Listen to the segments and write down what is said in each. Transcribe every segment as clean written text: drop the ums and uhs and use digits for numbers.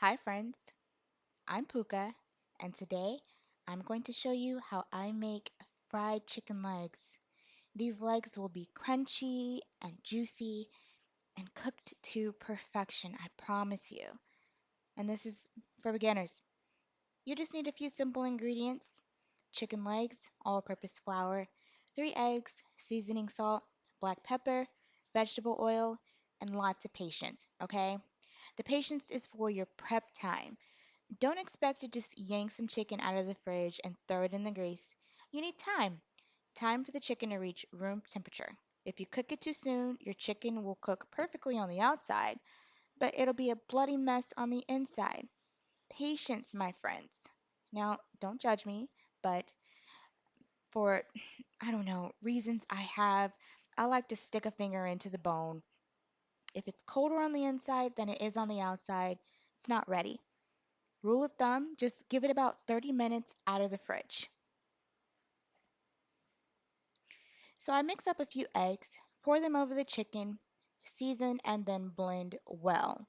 Hi friends, I'm Puka, and today I'm going to show you how I make fried chicken legs. These legs will be crunchy and juicy and cooked to perfection, I promise you. And this is for beginners. You just need a few simple ingredients: chicken legs, all purpose flour, 3 eggs, seasoning salt, black pepper, vegetable oil, and lots of patience, okay? The patience is for your prep time. Don't expect to just yank some chicken out of the fridge and throw it in the grease. You need time. Time for the chicken to reach room temperature. If you cook it too soon, your chicken will cook perfectly on the outside, but it'll be a bloody mess on the inside. Patience, my friends. Now, don't judge me, but for, I don't know, reasons I have, I like to stick a finger into the bone. If it's colder on the inside than it is on the outside, it's not ready. Rule of thumb, just give it about 30 minutes out of the fridge. So I mix up a few eggs, pour them over the chicken, season, and then blend well.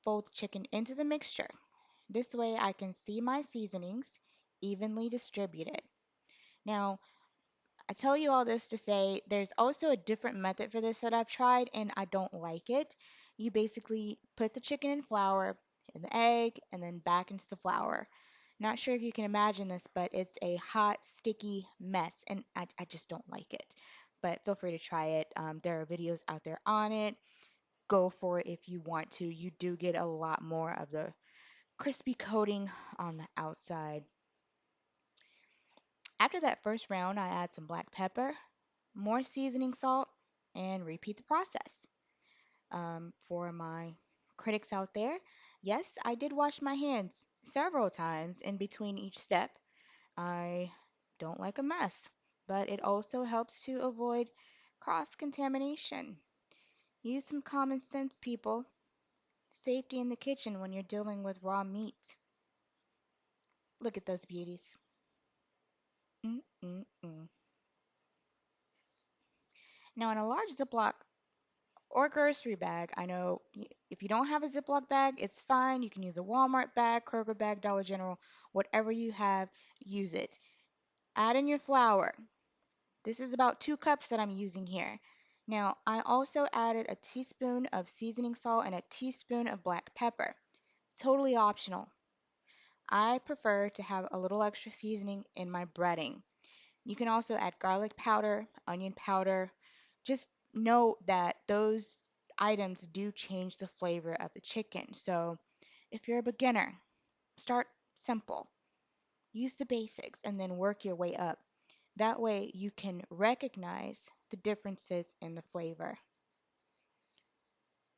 Fold the chicken into the mixture. This way I can see my seasonings evenly distributed. Now, I tell you all this to say there's also a different method for this that I've tried and I don't like it. You basically put the chicken in flour, in the egg, and then back into the flour. Not sure if you can imagine this, but it's a hot, sticky mess, and I just don't like it. But feel free to try it. There are videos out there on it. Go for it if you want to. You do get a lot more of the crispy coating on the outside. After that first round, I add some black pepper, more seasoning salt, and repeat the process. For my critics out there, yes, I did wash my hands several times in between each step. I don't like a mess, but it also helps to avoid cross contamination. Use some common sense, people. Safety in the kitchen when you're dealing with raw meat. Look at those beauties. Mm-mm-mm. Now, in a large Ziploc or grocery bag, I know if you don't have a Ziploc bag, it's fine. You can use a Walmart bag, Kroger bag, Dollar General, whatever you have, use it. Add in your flour. This is about 2 cups that I'm using here. Now, I also added a teaspoon of seasoning salt and a teaspoon of black pepper. Totally optional. I prefer to have a little extra seasoning in my breading. You can also add garlic powder, onion powder. Just note that those items do change the flavor of the chicken. So if you're a beginner, start simple. Use the basics and then work your way up. That way you can recognize the differences in the flavor.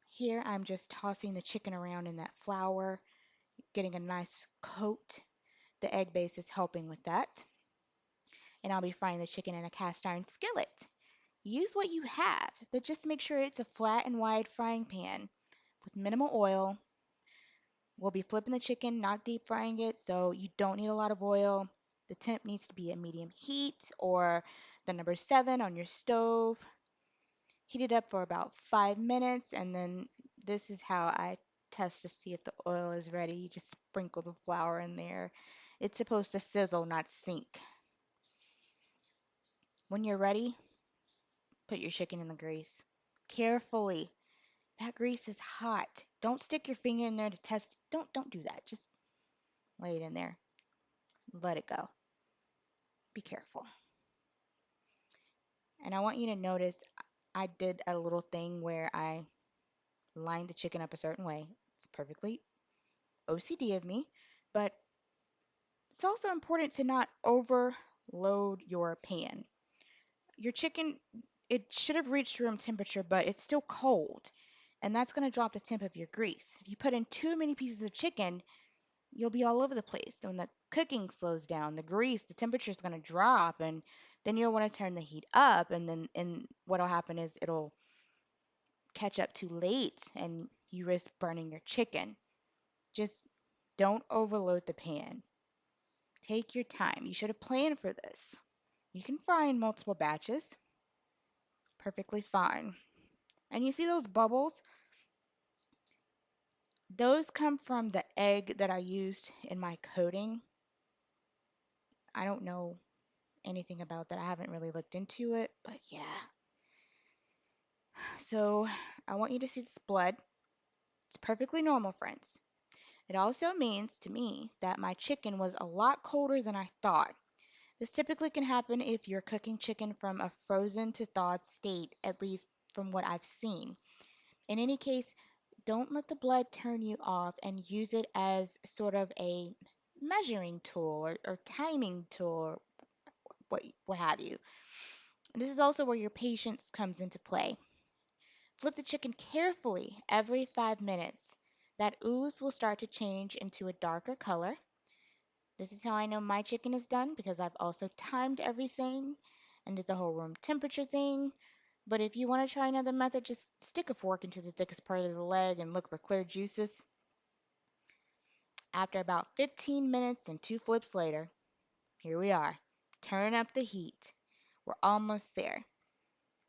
Here I'm just tossing the chicken around in that flour, getting a nice coat. The egg base is helping with that. And I'll be frying the chicken in a cast iron skillet. Use what you have, but just make sure it's a flat and wide frying pan with minimal oil. We'll be flipping the chicken, not deep frying it, so you don't need a lot of oil. The temp needs to be at medium heat or the number 7 on your stove. Heat it up for about 5 minutes, and then this is how I test to see if the oil is ready. You just sprinkle the flour in there. It's supposed to sizzle, not sink. When you're ready, put your chicken in the grease. Carefully. That grease is hot. Don't stick your finger in there to test. Don't do that. Just lay it in there. Let it go. Be careful. And I want you to notice I did a little thing where I lined the chicken up a certain way. It's perfectly OCD of me, but it's also important to not overload your pan. Your chicken, it should have reached room temperature, but it's still cold, and that's going to drop the temp of your grease. If you put in too many pieces of chicken, you'll be all over the place. So when the cooking slows down, the grease, the temperature is going to drop, and then you'll want to turn the heat up, and what'll happen is it'll catch up too late, and you risk burning your chicken. Just don't overload the pan. Take your time. You should have planned for this. You can fry in multiple batches, perfectly fine. And you see those bubbles? Those come from the egg that I used in my coating. I don't know anything about that. I haven't really looked into it, but yeah. So I want you to see this blood. It's perfectly normal, friends. It also means to me that my chicken was a lot colder than I thought. This typically can happen if you're cooking chicken from a frozen to thawed state, at least from what I've seen. In any case, don't let the blood turn you off and use it as sort of a measuring tool or timing tool or what have you. This is also where your patience comes into play. Flip the chicken carefully every 5 minutes. That ooze will start to change into a darker color. This is how I know my chicken is done because I've also timed everything and did the whole room temperature thing. But if you want to try another method, just stick a fork into the thickest part of the leg and look for clear juices. After about 15 minutes and two flips later, here we are. Turn up the heat. We're almost there.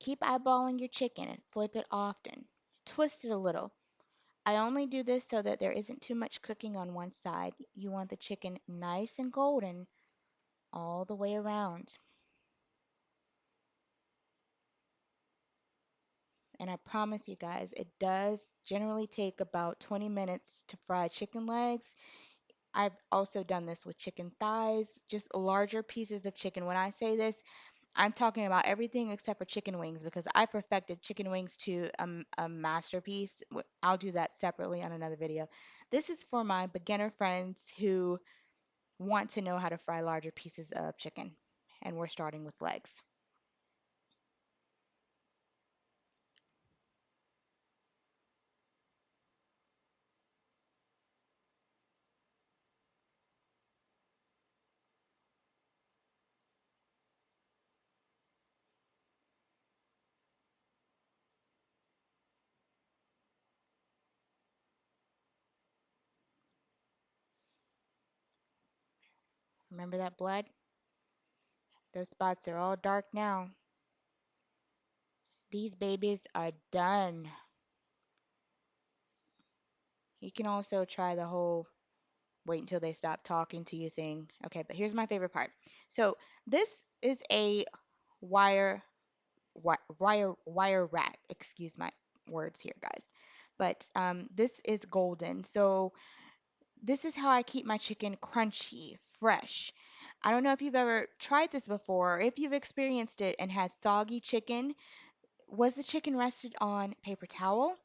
Keep eyeballing your chicken and flip it often. Twist it a little. I only do this so that there isn't too much cooking on one side. You want the chicken nice and golden all the way around. And I promise you guys, it does generally take about 20 minutes to fry chicken legs. I've also done this with chicken thighs, just larger pieces of chicken. When I say this, I'm talking about everything except for chicken wings because I perfected chicken wings to a masterpiece. I'll do that separately on another video. This is for my beginner friends who want to know how to fry larger pieces of chicken, and we're starting with legs. Remember that blood? Those spots are all dark now. These babies are done. You can also try the whole wait until they stop talking to you thing. Okay, but here's my favorite part. So this is a wire wire rack. Excuse my words here, guys. But this is golden. So this is how I keep my chicken crunchy, fresh. I don't know if you've ever tried this before, or if you've experienced it and had soggy chicken. Was the chicken rested on paper towel?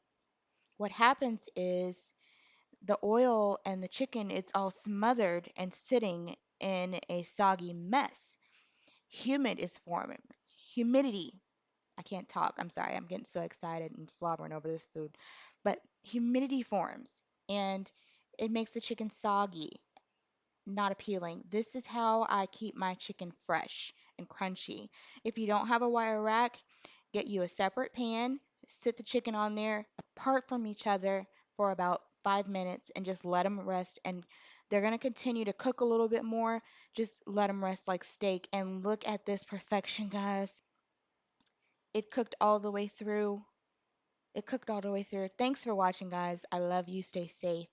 What happens is the oil and the chicken, it's all smothered and sitting in a soggy mess. Humid is forming. Humidity. I can't talk. I'm sorry. I'm getting so excited and slobbering over this food. But humidity forms and it makes the chicken soggy, not appealing. This is how I keep my chicken fresh and crunchy. If you don't have a wire rack, get you a separate pan, sit the chicken on there apart from each other for about 5 minutes and just let them rest. And they're going to continue to cook a little bit more. Just let them rest like steak. And look at this perfection, guys. It cooked all the way through. It cooked all the way through. Thanks for watching, guys. I love you. Stay safe.